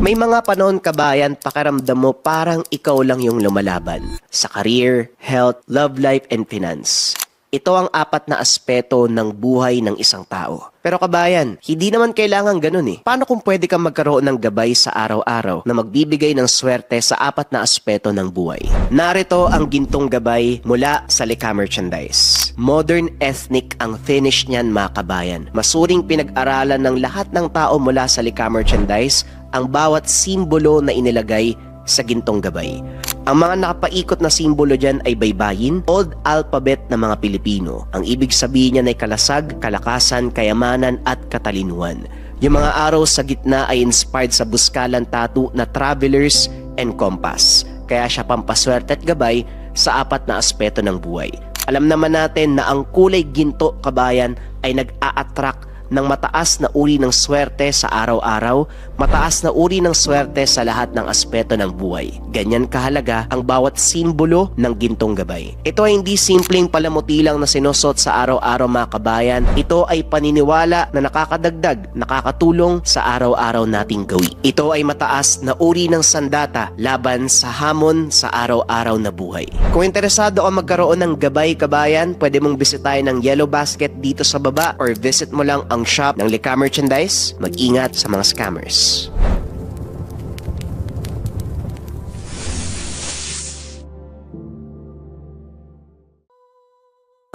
May mga panahon kabayan, pakiramdam mo parang ikaw lang yung lumalaban. Sa career, health, love life, and finance. Ito ang 4 na aspeto ng buhay ng isang tao. Pero kabayan, hindi naman kailangan ganun eh. Paano kung pwede kang magkaroon ng gabay sa araw-araw na magbibigay ng swerte sa 4 na aspeto ng buhay? Narito ang gintong gabay mula sa Lika Merchandise. Modern ethnic ang finish niyan mga kabayan. Masuring pinag-aralan ng lahat ng tao mula sa Lika Merchandise ang bawat simbolo na inilagay sa gintong gabay. Ang mga nakapaikot na simbolo dyan ay baybayin, old alphabet ng mga Pilipino. Ang ibig sabihin niyan ay kalasag, kalakasan, kayamanan at katalinuhan. Yung mga araw sa gitna ay inspired sa buskalan tattoo na Travelers and Compass. Kaya siya pampaswerte at gabay sa 4 na aspeto ng buhay. Alam naman natin na ang kulay ginto kabayan ay nag-a-attract ng mataas na uri ng swerte sa araw-araw, mataas na uri ng swerte sa lahat ng aspeto ng buhay. Ganyan kahalaga ang bawat simbolo ng gintong gabay. Ito ay hindi simpleng palamuti lang na sinusot sa araw-araw mga kabayan. Ito ay paniniwala na nakakadagdag, nakakatulong sa araw-araw nating gawin. Ito ay mataas na uri ng sandata laban sa hamon sa araw-araw na buhay. Kung interesado ka magkaroon ng gabay kabayan, pwede mong bisitahin ng Yellow Basket dito sa baba or visit mo lang ang shop ng Lika Merchandise. Mag-ingat sa mga scammers.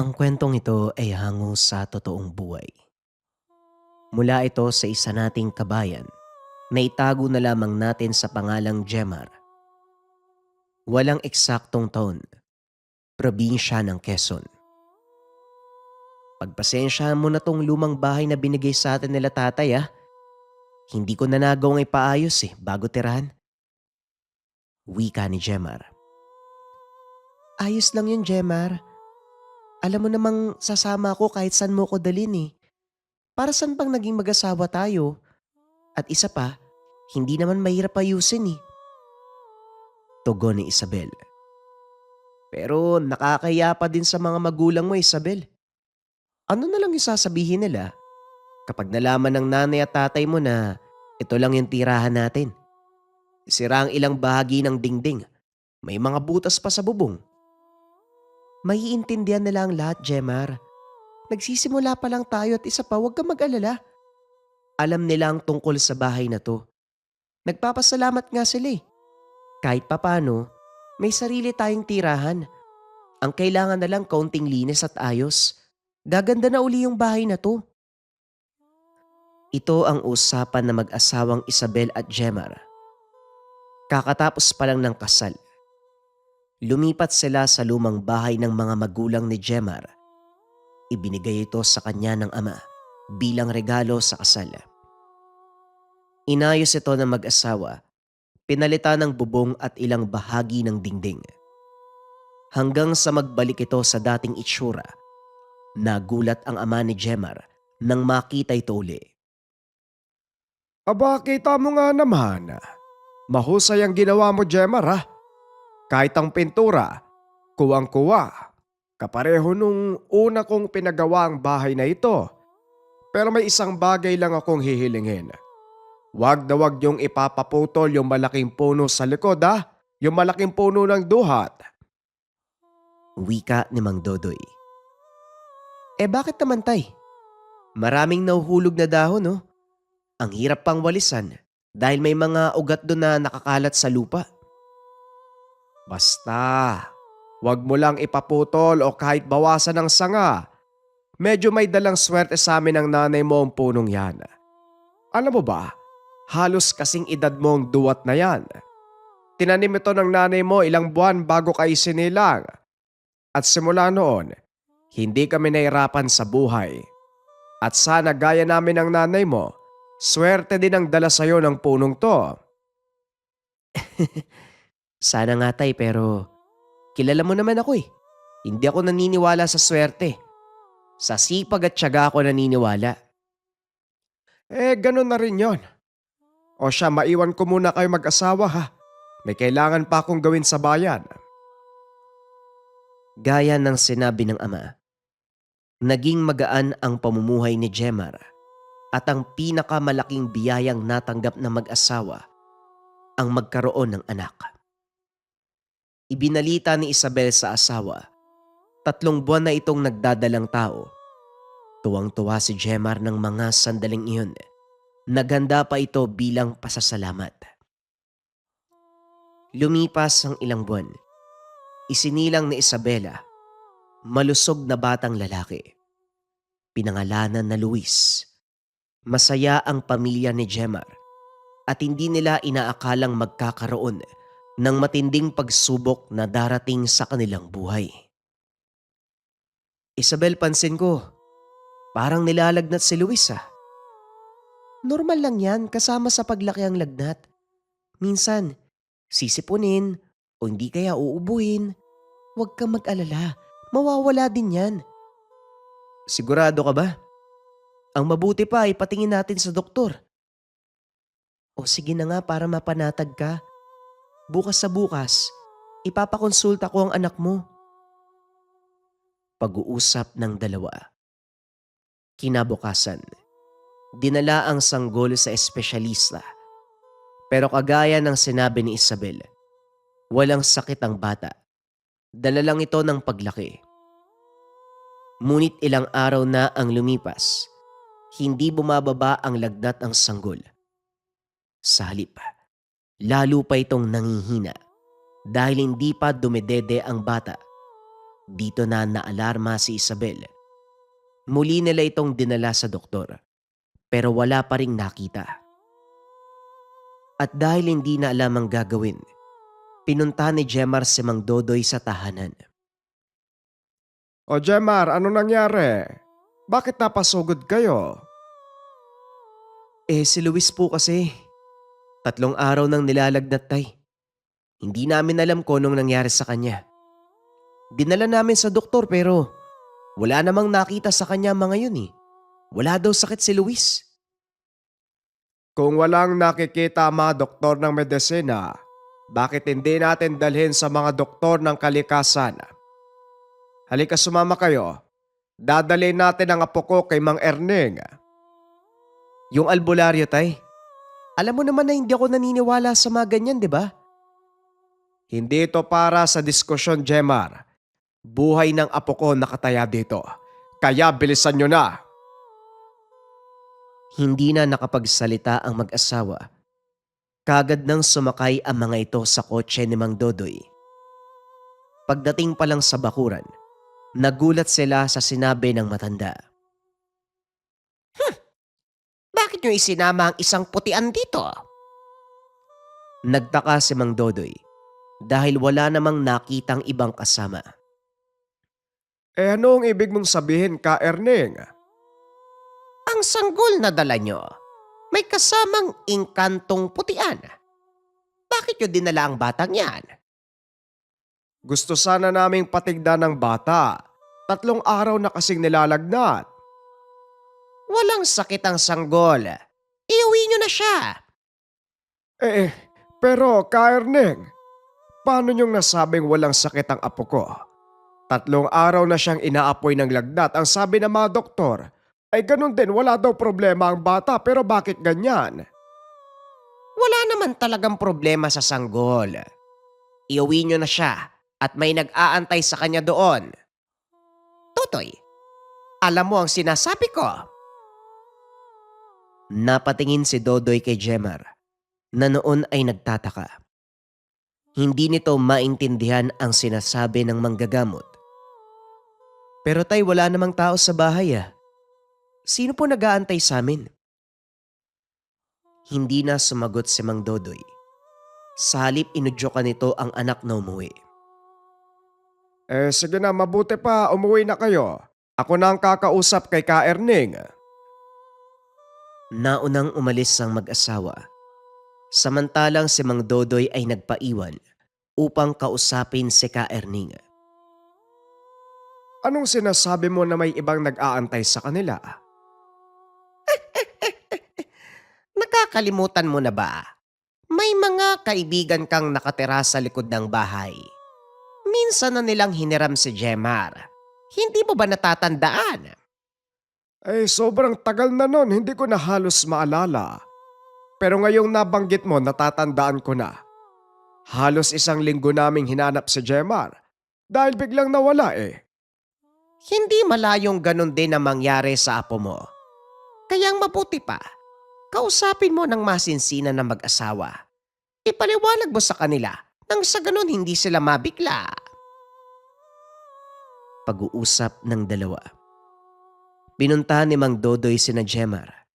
Ang kwentong ito ay hango sa totoong buhay. Mula ito sa isa nating kabayan na itago na lamang natin sa pangalang Jemar. Walang eksaktong taon, probinsya ng Quezon. Pagpasensyahan mo na tong lumang bahay na binigay sa atin nila tatay ah. Hindi ko na nagawang ipaayos bago tirahan. Wika ni Jemar. Ayos lang yun Jemar. Alam mo namang sasama ako kahit saan mo ko dalhin Para saan bang naging mag-asawa tayo? At isa pa, hindi naman mahirap ayusin Tugon ni Isabel. Pero nakakaya pa din sa mga magulang mo Isabel. Ano na lang yung sasabihin nila kapag nalaman ng nanay at tatay mo na ito lang yung tirahan natin? Sira ang ilang bahagi ng dingding. May mga butas pa sa bubong. Maiintindihan nila ang lahat, Jemar. Nagsisimula pa lang tayo at isa pa, huwag kang mag-alala. Alam nila ang tungkol sa bahay na to. Nagpapasalamat nga sila Kahit papano, may sarili tayong tirahan. Ang kailangan na lang kaunting linis at ayos. Gaganda na uli yung bahay na to. Ito ang usapan na mag-asawang Isabel at Jemar. Kakatapos pa lang ng kasal. Lumipat sila sa lumang bahay ng mga magulang ni Jemar. Ibinigay ito sa kanya ng ama bilang regalo sa kasal. Inayos ito ng mag-asawa, pinalitan ng bubong at ilang bahagi ng dingding. Hanggang sa magbalik ito sa dating itsura. Nagulat ang ama ni Jemar nang makita ito uli. Aba, kita mo nga naman. Mahusay ang ginawa mo, Jemar. Kahit ang pintura, kuwang-kuwa. Kapareho nung una kong pinagawa ang bahay na ito. Pero may isang bagay lang akong hihilingin. Wag na wag yung ipapaputol yung malaking puno sa likod Yung malaking puno ng duhat. Wika ni Mang Dodoy. Bakit naman tay? Maraming nahuhulog na dahon Ang hirap pang walisan dahil may mga ugat doon na nakakalat sa lupa. Basta, wag mo lang ipaputol o kahit bawasan ng sanga. Medyo may dalang swerte sa amin ng nanay mo ang punong yan. Alam mo ba, halos kasing edad mo ang duwat na yan. Tinanim ito ng nanay mo ilang buwan bago ka isinilang. At simula noon, hindi kami nahirapan sa buhay. At sana gaya namin ng nanay mo, swerte din ang dala sa'yo ng punong to. Sana nga tay pero kilala mo naman ako Hindi ako naniniwala sa swerte. Sa sipag at tiyaga ako naniniwala. Ganun na rin yon. O siya, maiwan ko muna kayo mag-asawa May kailangan pa akong gawin sa bayan. Gaya ng sinabi ng ama, naging magaan ang pamumuhay ni Jemar at ang pinakamalaking biyayang natanggap na mag-asawa ang magkaroon ng anak. Ibinalita ni Isabel sa asawa, 3 buwan na itong nagdadalang tao. Tuwang-tuwa si Jemar ng mga sandaling iyon. Naghanda pa ito bilang pasasalamat. Lumipas ang ilang buwan. Isinilang ni Isabela, malusog na batang lalaki. Pinangalanan na Luis. Masaya ang pamilya ni Jemar at hindi nila inaakalang magkakaroon ng matinding pagsubok na darating sa kanilang buhay. Isabel, pansin ko, parang nilalagnat si Luis ah. Normal lang yan kasama sa paglaki ang lagnat. Minsan, sisipunin o hindi kaya uubuhin. Huwag kang mag-alala, mawawala din yan. Sigurado ka ba? Ang mabuti pa ay patingin natin sa doktor. O sige na nga para mapanatag ka. Bukas sa bukas, ipapakonsulta ko ang anak mo. Pag-uusap ng dalawa. Kinabukasan, dinala ang sanggol sa espesyalista. Pero kagaya ng sinabi ni Isabel, walang sakit ang bata. Dala lang ito ng paglaki. Ngunit ilang araw na ang lumipas, hindi bumababa ang lagnat ng sanggol. Sa halip, lalo pa itong nangihina dahil hindi pa dumedede ang bata. Dito na naalarma si Isabel. Muli nila itong dinala sa doktor pero wala pa ring nakita. At dahil hindi na alam ang gagawin, pinunta ni Jemar si Mang Dodoy sa tahanan. O Jemar, ano nangyari? Bakit napasugod kayo? Si Luis po kasi, 3 araw nang nilalagnat tay. Hindi namin alam kung anong nangyari sa kanya. Dinala namin sa doktor pero wala namang nakita sa kanya mga yun eh. Wala daw sakit si Luis. Kung walang nakikita ang mga doktor ng medisina, bakit hindi natin dalhin sa mga doktor ng kalikasan? Halika, sumama kayo. Dadalhin natin ang apo ko kay Mang Erning. Yung albularyo tay, alam mo naman na hindi ako naniniwala sa mga ganyan, di ba? Hindi ito para sa diskusyon, Jemar. Buhay ng apo ko nakataya dito. Kaya bilisan nyo na. Hindi na nakapagsalita ang mag-asawa. Kagad nang sumakay ang mga ito sa kotse ni Mang Dodoy. Pagdating pa lang sa bakuran, nagulat sila sa sinabi ng matanda. Bakit nyo isinama ang isang putian dito? Nagtaka si Mang Dodoy dahil wala namang nakitang ibang kasama. Ano ang ibig mong sabihin, Ka Erning? Ang sanggol na dala nyo, may kasamang inkantong putian. Bakit nyo dinala ang batang yan? Gusto sana naming patigdan ng bata. 3 araw na kasing nilalagnat. Walang sakit ang sanggol. Iuwi nyo na siya. Pero Ka Erning, paano niyong nasabing walang sakit ang apo ko? 3 araw na siyang inaapoy ng lagnat. Ang sabi ng mga doktor, ay ganun din, wala daw problema ang bata, pero bakit ganyan? Wala naman talagang problema sa sanggol. Iuwi nyo na siya at may nag-aantay sa kanya doon. Totoy, alam mo ang sinasabi ko. Napatingin si Dodoy kay Jemar na noon ay nagtataka. Hindi nito maintindihan ang sinasabi ng manggagamot. Pero tay, wala namang tao sa bahay ah. Sino po nag-aantay sa amin? Hindi na sumagot si Mang Dodoy. Sa halip inudyokan nito ang anak na umuwi. Sige na, mabuti pa, umuwi na kayo. Ako na ang kakausap kay Ka Erning. Naunang umalis ang mag-asawa. Samantalang si Mang Dodoy ay nagpaiwan upang kausapin si Ka Erning. Anong sinasabi mo na may ibang nag-aantay sa kanila? Nakakalimutan mo na ba? May mga kaibigan kang nakatira sa likod ng bahay. Minsan na nilang hiniram si Jemar. Hindi mo ba natatandaan? Sobrang tagal na nun, hindi ko na halos maalala. Pero ngayong nabanggit mo, natatandaan ko na. Halos 1 linggo naming hinanap si Jemar dahil biglang nawala eh. Hindi malayong ganun din ang mangyari sa apo mo. Kayang mabuti pa, kausapin mo ng masinsinan na mag-asawa. Ipaliwanag mo sa kanila nang sa ganun hindi sila mabigla. Pag-uusap ng dalawa. Binuntahan ni Mang Dodoy sina Jemar.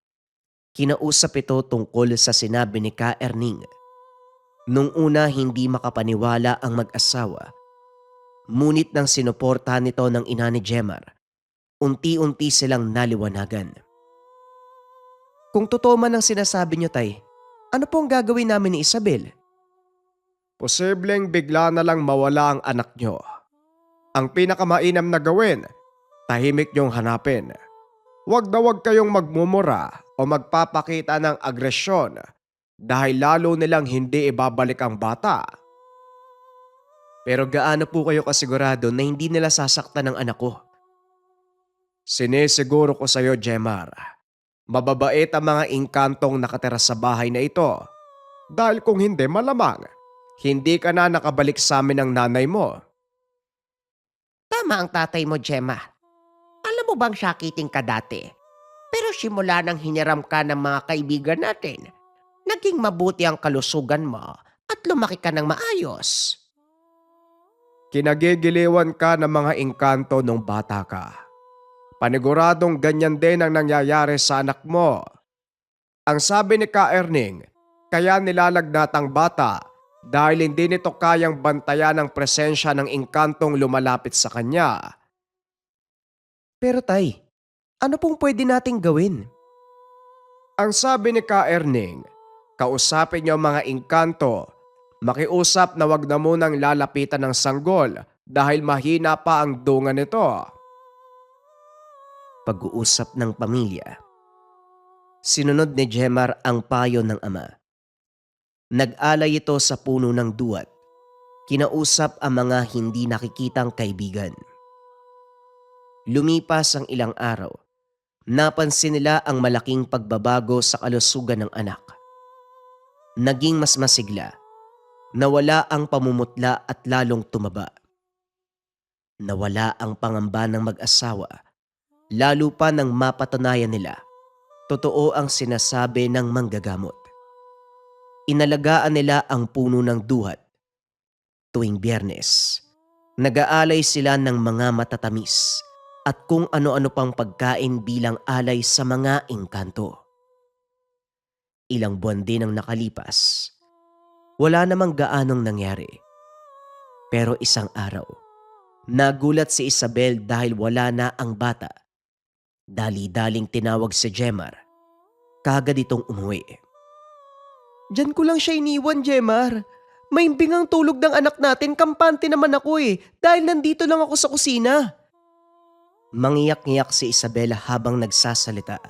Kinausap ito tungkol sa sinabi ni Ka Erning. Nung una hindi makapaniwala ang mag-asawa. Ngunit nang sinuportahan nito ng ina ni Jemar, unti-unti silang naliwanagan. Kung totoo man ang sinasabi niyo, Tay, ano pong gagawin namin ni Isabel? Posibleng bigla na lang mawala ang anak nyo. Ang pinakamainam na gawin, tahimik niyong hanapin. Huwag na huwag kayong magmumura o magpapakita ng agresyon dahil lalo nilang hindi ibabalik ang bata. Pero gaano po kayo kasigurado na hindi nila sasaktan ng anak ko? Sinisiguro ko sa iyo, Jemar. Mababait ang mga inkantong nakatira sa bahay na ito. Dahil kung hindi, malamang hindi ka na nakabalik sa amin ng nanay mo. Tama ang tatay mo, Gemma. Alam mo bang sakitin ka dati? Pero simula nang hiniram ka ng mga kaibigan natin, naging mabuti ang kalusugan mo at lumaki ka ng maayos. Kinagigiliwan ka ng mga engkanto nung bata ka. Paniguradong ganyan din ang nangyayari sa anak mo. Ang sabi ni Ka Erning, kaya nilalagnatang bata dahil hindi nito kayang bantayan ang presensya ng engkantong lumalapit sa kanya. Pero Tay, ano pong pwede nating gawin? Ang sabi ni Ka Erning, kausapin niyo ang mga engkanto. Makiusap na wag na munang lalapitan ng sanggol dahil mahina pa ang dunga nito. Pag-uusap ng pamilya. Sinunod ni Jemar ang payo ng ama. Nag-alay ito sa puno ng duwat. Kinausap ang mga hindi nakikitang kaibigan. Lumipas ang ilang araw. Napansin nila ang malaking pagbabago sa kalusugan ng anak. Naging mas masigla. Nawala ang pamumutla at lalong tumaba. Nawala ang pangamba ng mag-asawa, lalo pa nang mapatunayan nila. Totoo ang sinasabi ng manggagamot. Inalagaan nila ang puno ng duhat. Tuwing Biyernes, nag-aalay sila ng mga matatamis at kung ano-ano pang pagkain bilang alay sa mga engkanto. Ilang buwan din ang nakalipas. Wala namang gaanong nangyari. Pero isang araw, nagulat si Isabel dahil wala na ang bata. Dali-daling tinawag si Jemar. Kagad itong umuwi. Diyan ko lang siya iniwan, Jemar. Maimbing ang tulog ng anak natin, kampante naman ako eh, dahil nandito lang ako sa kusina. Mangiyak-ngiyak si Isabel habang nagsasalita.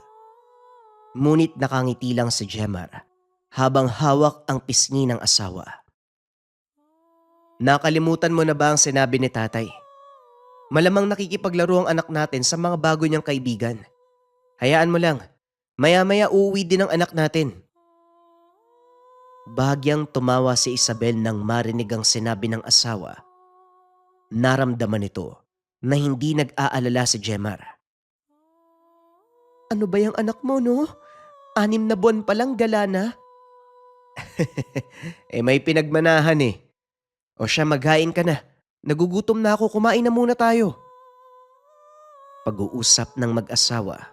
Ngunit nakangiti lang si Jemar habang hawak ang pisngi ng asawa. Nakalimutan mo na ba ang sinabi ni tatay? Malamang nakikipaglaro ang anak natin sa mga bago niyang kaibigan. Hayaan mo lang, maya-maya uuwi din ang anak natin. Bahagyang tumawa si Isabel nang marinig ang sinabi ng asawa. Naramdaman nito na hindi nag-aalala si Jemar. Ano ba yung anak mo, no? 6 na buwan pa lang gala na. May pinagmanahan eh. O siya, maghain ka na. Nagugutom na ako, kumain na muna tayo. Pag-uusap ng mag-asawa.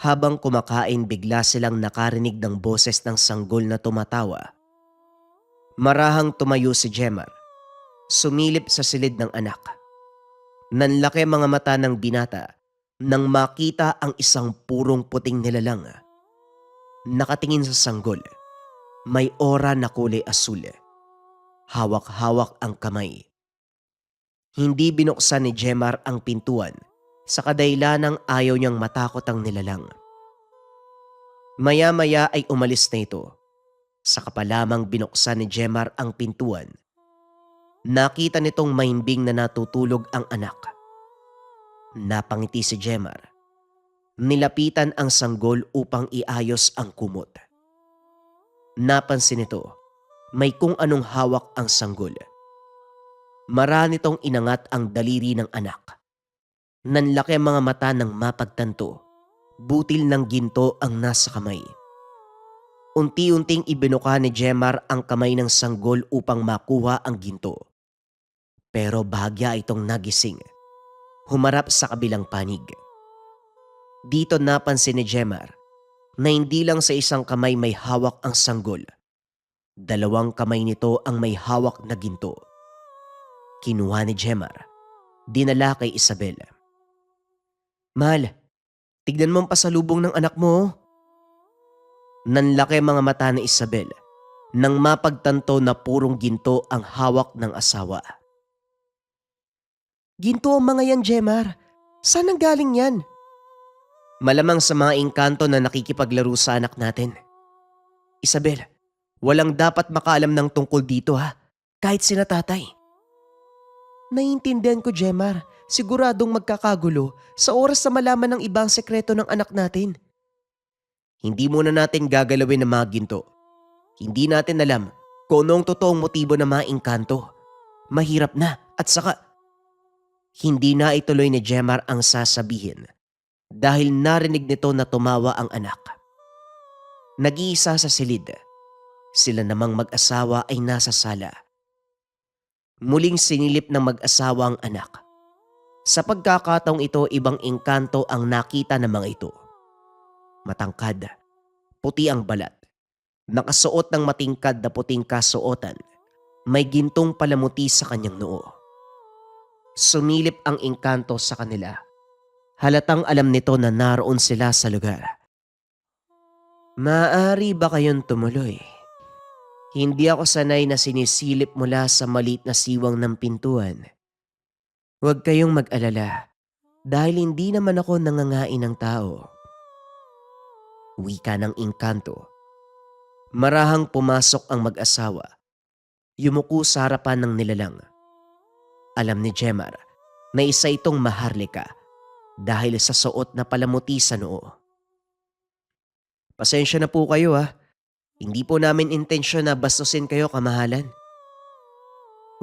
Habang kumakain, bigla silang nakarinig ng boses ng sanggol na tumatawa. Marahang tumayo si Jemar. Sumilip sa silid ng anak. Nanlaki mga mata ng binata nang makita ang isang purong puting nilalang. Nakatingin sa sanggol. May aura na kulay asul. Hawak-hawak ang kamay. Hindi binuksan ni Jemar ang pintuan sa kadahilanang ayaw niyang matakot ang nilalang. Maya-maya ay umalis na ito. Saka pa lamang binuksan ni Jemar ang pintuan. Nakita nitong mahimbing na natutulog ang anak. Napangiti si Jemar. Nilapitan ang sanggol upang iayos ang kumot. Napansin nito, may kung anong hawak ang sanggol. Mara nitong inangat ang daliri ng anak. Nanlaki ang mga mata ng mapagtanto. Butil ng ginto ang nasa kamay. Unti-unting ibinuka ni Jemar ang kamay ng sanggol upang makuha ang ginto. Pero bahagya itong nagising. Humarap sa kabilang panig. Dito napansin ni Jemar na hindi lang sa isang kamay may hawak ang sanggol. 2 kamay nito ang may hawak na ginto. Kinuha ni Jemar, dinala kay Isabel. Mahal, tignan mo ang pasalubong ng anak mo. Nanlaki mga mata ni Isabel nang mapagtanto na purong ginto ang hawak ng asawa. Ginto ang mga yan, Jemar. Saan ang galing yan? Malamang sa mga engkanto na nakikipaglaro sa anak natin. Isabel, walang dapat makaalam ng tungkol dito ha, kahit sina tatay. Naiintindihan ko, Jemar. Siguradong magkakagulo sa oras na malaman ng ibang sekreto ng anak natin. Hindi muna natin gagalawin ng mga ginto. Hindi natin alam kung anong totoong motibo ng mga engkanto. Mahirap na at saka hindi na ituloy ni Jemar ang sasabihin dahil narinig nito na tumawa ang anak. Nag-iisa sa silid. Sila namang mag-asawa ay nasa sala. Muling sinilip ng mag-asawa ang anak. Sa pagkakataong ito, ibang engkanto ang nakita ng mga ito. Matangkad, puti ang balat. Nakasuot ng matingkad na puting kasuotan. May gintong palamuti sa kanyang noo. Sumilip ang engkanto sa kanila. Halatang alam nito na naroon sila sa lugar. Maaari ba kayong tumuloy? Hindi ako sanay na sinisilip mula sa maliit na siwang ng pintuan. Huwag kayong mag-alala dahil hindi naman ako nangangain ng tao. Wika ng engkanto. Marahang pumasok ang mag-asawa. Yumuko sa harapan ng nilalang. Alam ni Jemar na isa itong maharlika dahil sa suot na palamuti sa noo. Pasensya na po kayo ha. Hindi po namin intensyon na bastusin kayo, kamahalan.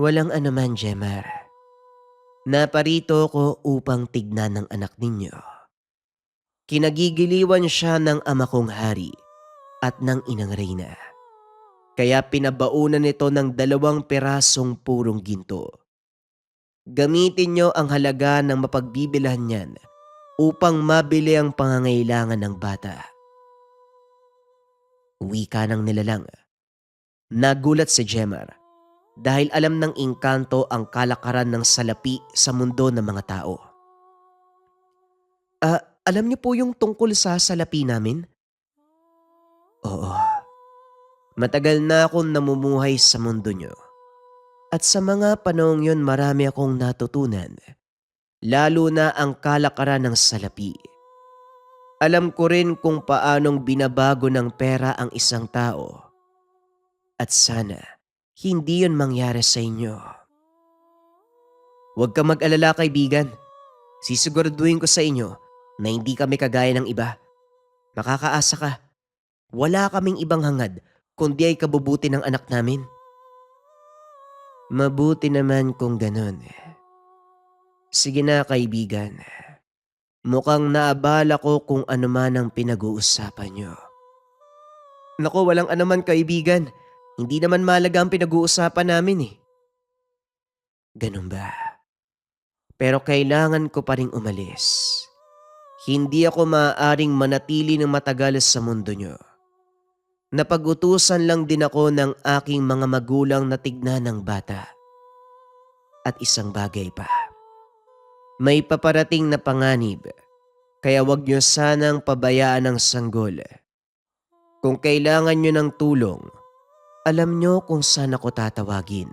Walang anuman, Jemar. Naparito ko upang tignan ng anak ninyo. Kinagigiliwan siya ng ama kong hari at ng inang reyna. Kaya pinabaunan nito ng 2 pirasong purong ginto. Gamitin nyo ang halaga ng mapagbibilhan niyan upang mabili ang pangangailangan ng bata. Wika ng nilalang. Nagulat si Jemar dahil alam ng engkanto ang kalakaran ng salapi sa mundo ng mga tao. Alam niyo po yung tungkol sa salapi namin? Oo. Matagal na akong namumuhay sa mundo niyo. At sa mga panahong yun marami akong natutunan. Lalo na ang kalakaran ng salapi. Alam ko rin kung paanong binabago ng pera ang isang tao. At sana hindi yun mangyari sa inyo. Huwag kang mag-alala, kaibigan. Sisiguraduhin ko sa inyo na hindi kami kagaya ng iba. Makakaasa ka. Wala kaming ibang hangad kundi ay kabubuti ng anak namin. Mabuti naman kung ganon. Sige na, kaibigan. Mukhang naabala ko kung ano man ang pinag-uusapan nyo. Naku, walang anuman, kaibigan. Hindi naman mahalaga ang pinag-uusapan namin eh. Ganun ba? Pero kailangan ko pa ring umalis. Hindi ako maaaring manatili ng matagal sa mundo nyo. Napag-utusan lang din ako ng aking mga magulang na tignan ng bata. At isang bagay pa. May paparating na panganib, kaya wag nyo sanang pabayaan ang sanggol. Kung kailangan nyo ng tulong, alam nyo kung saan ako tatawagin.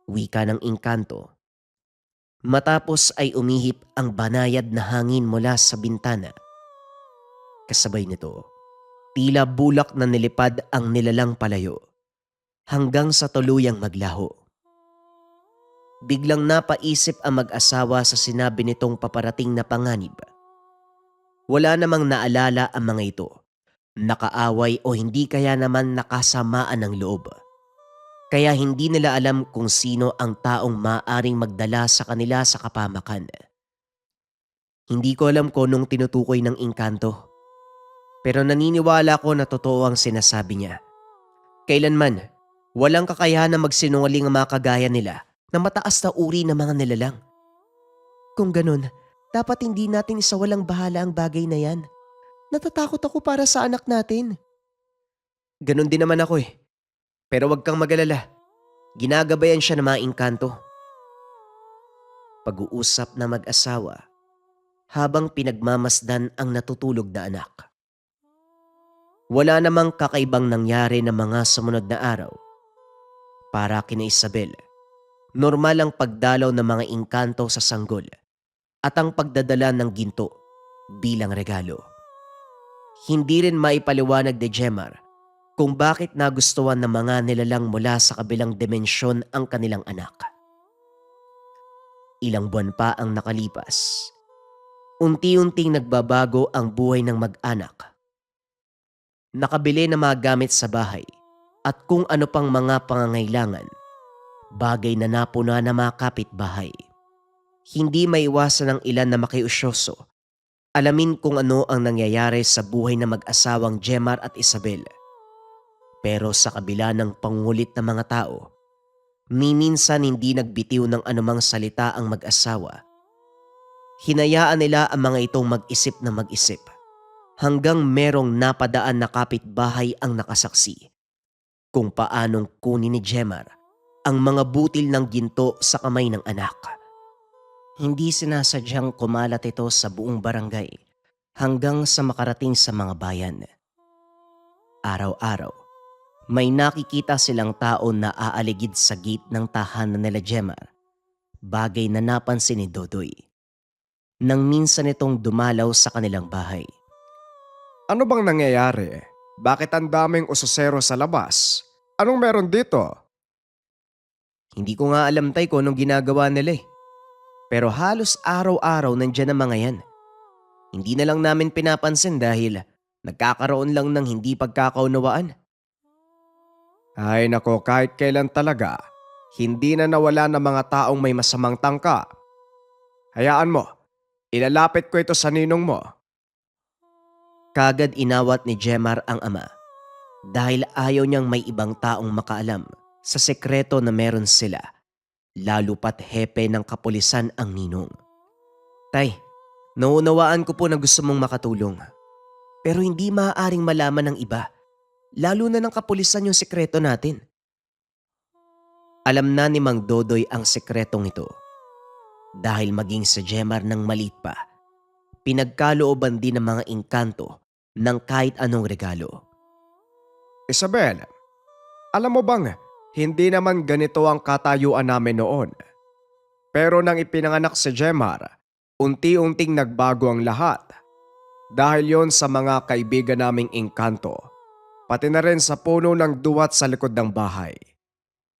Wika ng engkanto. Matapos ay umihip ang banayad na hangin mula sa bintana. Kasabay nito, tila bulak na nilipad ang nilalang palayo hanggang sa tuluyang maglaho. Biglang napaisip ang mag-asawa sa sinabi nitong paparating na panganib. Wala namang naalala ang mga ito nakaaway o hindi kaya naman nakasamaan ng loob. Kaya hindi nila alam kung sino ang taong maaring magdala sa kanila sa kapamakan. Hindi ko alam kung anong tinutukoy ng engkanto. Pero naniniwala ko na totoo ang sinasabi niya. Kailanman, walang kakayahan na magsinungaling ang mga kagaya nila na mataas na uri ng mga nilalang. Kung ganun, dapat hindi natin isawalang bahala ang bagay na yan. Natatakot ako para sa anak natin. Ganon din naman ako eh. Pero wag kang mag-alala. Ginagabayan siya ng mga engkanto. Pag-uusap na mag-asawa habang pinagmamasdan ang natutulog na anak. Wala namang kakaibang nangyari na mga sumunod na araw. Para kina Isabel, normal ang pagdalaw ng mga engkanto sa sanggol at ang pagdadala ng ginto bilang regalo. Hindi rin maipaliwanag ni Jemar kung bakit nagustuhan ng mga nilalang mula sa kabilang dimensyon ang kanilang anak. Ilang buwan pa ang nakalipas. Unti-unting nagbabago ang buhay ng mag-anak. Nakabili ng mga gamit sa bahay at kung ano pang mga pangangailangan, bagay na napuna ng mga kapitbahay. Hindi maiwasan ng ilan na makiusyoso. Alamin kung ano ang nangyayari sa buhay ng mag-asawang Jemar at Isabel. Pero sa kabila ng pangulit ng mga tao, minsan hindi nagbitiw ng anumang salita ang mag-asawa. Hinayaan nila ang mga itong mag-isip na mag-isip hanggang merong napadaan na kapitbahay ang nakasaksi kung paanong kunin ni Jemar ang mga butil ng ginto sa kamay ng anak. Hindi sinasadyang kumalat ito sa buong barangay hanggang sa makarating sa mga bayan. Araw-araw, may nakikita silang tao na aaligid sa gate ng tahanan nila Jemar, bagay na napansin ni Dodoy. Nang minsan itong dumalaw sa kanilang bahay. Ano bang nangyayari? Bakit ang daming usosero sa labas? Anong meron dito? Hindi ko nga alam tay kung anong ginagawa nila eh. Pero halos araw-araw nandyan ang mga yan. Hindi na lang namin pinapansin dahil nagkakaroon lang ng hindi pagkakaunawaan. Ay nako, kahit kailan talaga, hindi na nawala ng mga taong may masamang tangka. Hayaan mo, ilalapit ko ito sa ninong mo. Kagad inawat ni Jemar ang ama dahil ayaw niyang may ibang taong makaalam sa sekreto na meron sila, lalo pat hepe ng kapulisan ang ninong. Tay, naunawaan ko po na gusto mong makatulong. Pero hindi maaaring malaman ng iba, lalo na ng kapulisan yung sekreto natin. Alam na ni Mang Dodoy ang sekretong ito. Dahil maging sa Jemar ng maliit pa, pinagkalooban din ng mga engkanto ng kahit anong regalo. Isabel, alam mo bang hindi naman ganito ang katayuan namin noon. Pero nang ipinanganak si Jemar, unti-unting nagbago ang lahat. Dahil yon sa mga kaibigan naming engkanto, pati na rin sa puno ng duwat sa likod ng bahay.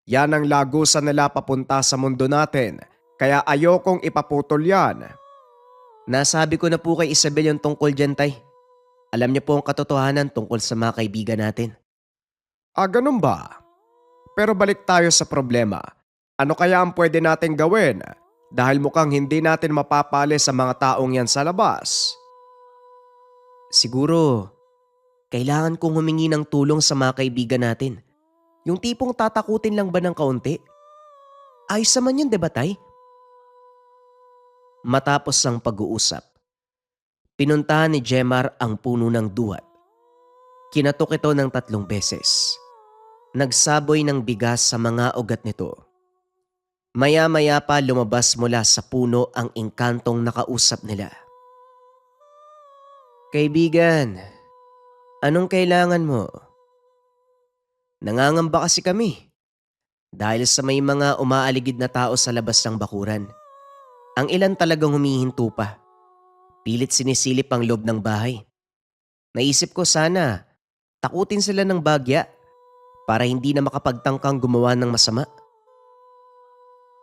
Yan ang lagusan nila papunta sa mundo natin, kaya ayokong ipaputol yan. Nasabi ko na po kay Isabel yung tungkol dyan, tay. Alam niya po ang katotohanan tungkol sa mga kaibigan natin. Ganun ba? Pero balik tayo sa problema. Ano kaya ang pwede nating gawin? Dahil mukhang hindi natin mapapali sa mga taong yan sa labas. Siguro, kailangan kong humingi ng tulong sa mga kaibigan natin. Yung tipong tatakutin lang ba ng kaunti? Ayos naman yun, diba tay? Matapos ang pag-uusap, pinuntahan ni Jemar ang puno ng duwat. Kinatok ito ng 3 beses. Nagsaboy ng bigas sa mga ugat nito. Maya-maya pa lumabas mula sa puno ang engkantong nakausap nila. Kaibigan, anong kailangan mo? Nangangamba kasi kami. Dahil sa may mga umaaligid na tao sa labas ng bakuran. Ang ilan talagang humihinto pa. Pilit sinisilip ang loob ng bahay. Naisip ko sana, takutin sila ng bagya para hindi na makapagtangkang gumawa ng masama.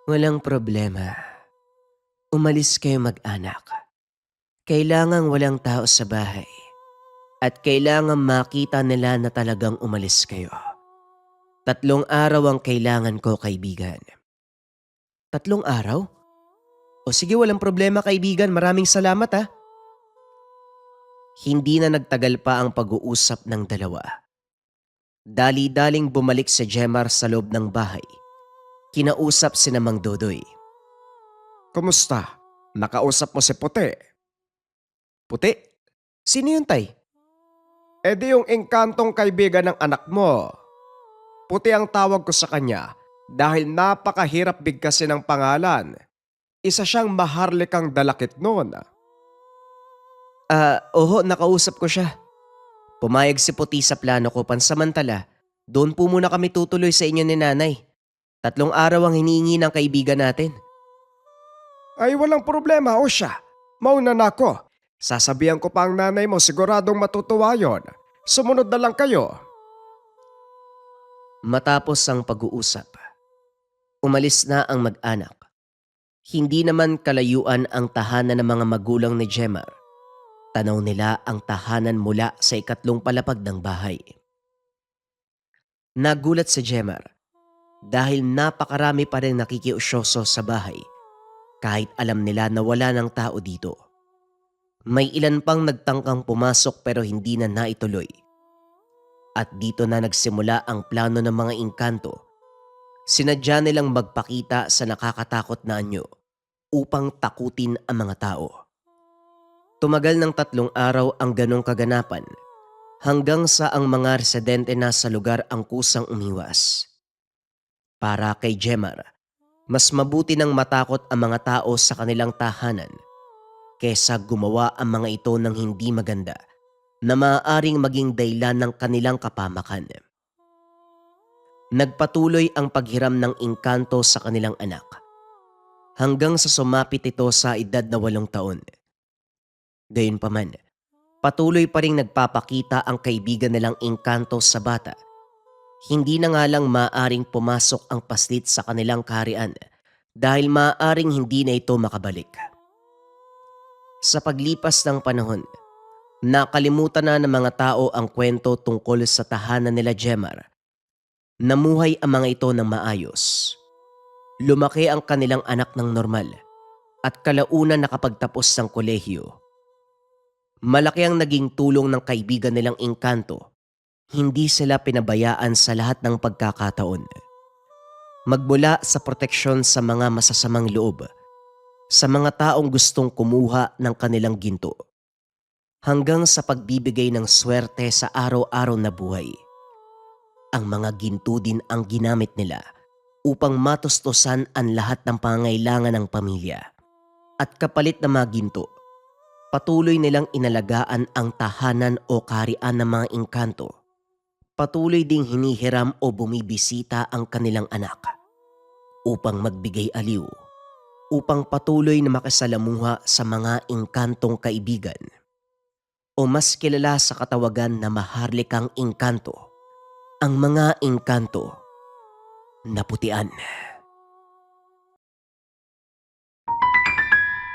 Walang problema. Umalis kayo mag-anak. Kailangang walang tao sa bahay. At kailangan makita nila na talagang umalis kayo. 3 araw ang kailangan ko, kaibigan. 3 araw? O sige, walang problema, kaibigan. Maraming salamat, ha. Hindi na nagtagal pa ang pag-uusap ng dalawa. Dali-daling bumalik si Jemar sa loob ng bahay. Kinausap si Mang Dodoy. Kumusta? Nakausap mo si Puti? Puti? Sino yun, tay? E di yung engkantong kaibigan ng anak mo. Puti ang tawag ko sa kanya dahil napakahirap bigkasin ng pangalan. Isa siyang maharlikang dalakit noon. Oho, nakausap ko siya. Pumayag si Puti sa plano ko, pansamantala. Doon po muna kami tutuloy sa inyo ni nanay. 3 araw ang hinihingi ng kaibigan natin. Ay walang problema o siya. Mauna na ako. Sasabihan ko pa ang nanay mo, siguradong matutuwa yon. Sumunod na lang kayo. Matapos ang pag-uusap, umalis na ang mag-anak. Hindi naman kalayuan ang tahanan ng mga magulang ni Jemar. Tanaw nila ang tahanan mula sa 3 palapag ng bahay. Nagulat si Jemar dahil napakarami pa rin nakikiusyoso sa bahay kahit alam nila na wala ng tao dito. May ilan pang nagtangkang pumasok pero hindi na naituloy. At dito na nagsimula ang plano ng mga engkanto. Sinadya nilang magpakita sa nakakatakot na anyo upang takutin ang mga tao. Tumagal ng 3 araw ang ganong kaganapan hanggang sa ang mga residente na sa lugar ang kusang umiwas. Para kay Jemar, mas mabuti nang matakot ang mga tao sa kanilang tahanan kesa gumawa ang mga ito ng hindi maganda na maaaring maging dahilan ng kanilang kapamakan. Nagpatuloy ang paghiram ng engkanto sa kanilang anak hanggang sa sumapit ito sa edad na 8 taon. Gayunpaman, patuloy pa ring nagpapakita ang kaibigan nilang engkanto sa bata. Hindi na nga lang maaaring pumasok ang paslit sa kanilang kaharian dahil maaaring hindi na ito makabalik. Sa paglipas ng panahon, nakalimutan na ng mga tao ang kwento tungkol sa tahanan nila Jemar. Namuhay ang mga ito ng maayos. Lumaki ang kanilang anak ng normal at kalaunan nakapagtapos ng kolehiyo. Malaki ang naging tulong ng kaibigan nilang engkanto. Hindi sila pinabayaan sa lahat ng pagkakataon. Magmula sa proteksyon sa mga masasamang loob, sa mga taong gustong kumuha ng kanilang ginto, hanggang sa pagbibigay ng swerte sa araw-araw na buhay. Ang mga ginto din ang ginamit nila upang matustusan ang lahat ng pangangailangan ng pamilya. At kapalit na mga ginto, patuloy nilang inalagaan ang tahanan o kaharian ng mga engkanto. Patuloy ding hinihiram o bumibisita ang kanilang anak upang magbigay aliw, upang patuloy na makisalamuha sa mga engkantong kaibigan o mas kilala sa katawagan na maharlikang engkanto, ang mga engkanto na putian.